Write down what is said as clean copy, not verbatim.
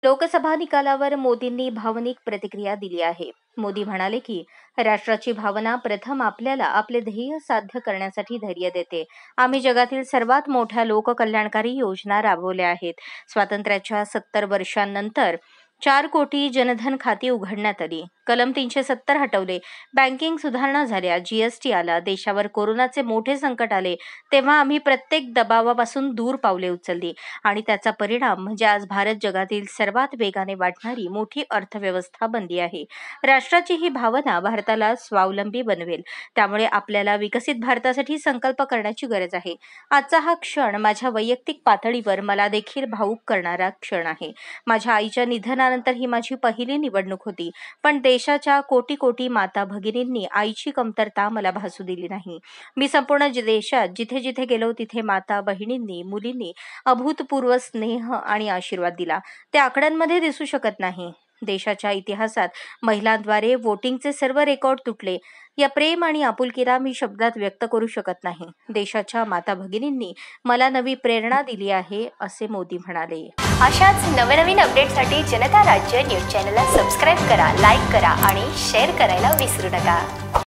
लोकसभा निकालावर मोदींनी भावनिक प्रतिक्रिया दिली आहे. मोदी म्हणाले की राष्ट्राची भावना प्रथम आपल्याला आपले ध्येय साध्य करण्यासाठी धैर्य देते. आम्ही जगातील सर्वात मोठ्या लोककल्याणकारी योजना राबवल्या आहेत. स्वातंत्र्याच्या 70 वर्षांनंतर 4 कोटी जनधन खाती उघडण्यात आली. कलम 370 हटवले. बँकिंग सुधारणा झाल्या. जीएसटी आला. देशावर कोरोनाचे मोठे संकट आले तेव्हा आम्ही प्रत्येक दबावापासून दूर पावले उचलली आणि त्याचा परिणाम म्हणजे आज भारत जगातील सर्वात वेगाने वाढणारी मोठी अर्थव्यवस्था बनली आहे. राष्ट्राची ही भावना भारताला स्वावलंबी बनवेल. त्यामुळे आपल्याला विकसित भारतासाठी संकल्प करण्याची गरज आहे. आजचा हा क्षण माझ्या वैयक्तिक पातळीवर मला देखील भावुक करणारा क्षण आहे. माझ्या आईच्या निधनानंतर ही माझी पहिली निवडणूक होती, पण देशाच्या कोटी कोटी माता भगिनींनी आईची कमतरता मला भासू दिली नाही. मी संपूर्ण देशात जिथे जिथे गेलो तिथे माता बहिणींनी, मुलींनी अभूतपूर्व स्नेह आणि आशीर्वाद दिला. ते आकड्यांमध्ये दिसू शकत नाही. देशाच्या इतिहासात महिलांद्वारे वोटिंगचे सर्व रेकॉर्ड तुटले. या प्रेम आणि आपुलकीला मी शब्दात व्यक्त करू शकत नाही. देशाच्या माता भगिनींनी मला नवी प्रेरणा दिली आहे, असे मोदी म्हणाले. अशाच नवनवीन अपडेटसाठी जनता राज्य न्यूज चॅनलला सबस्क्राईब करा, लाईक करा आणि शेअर करायला विसरू नका.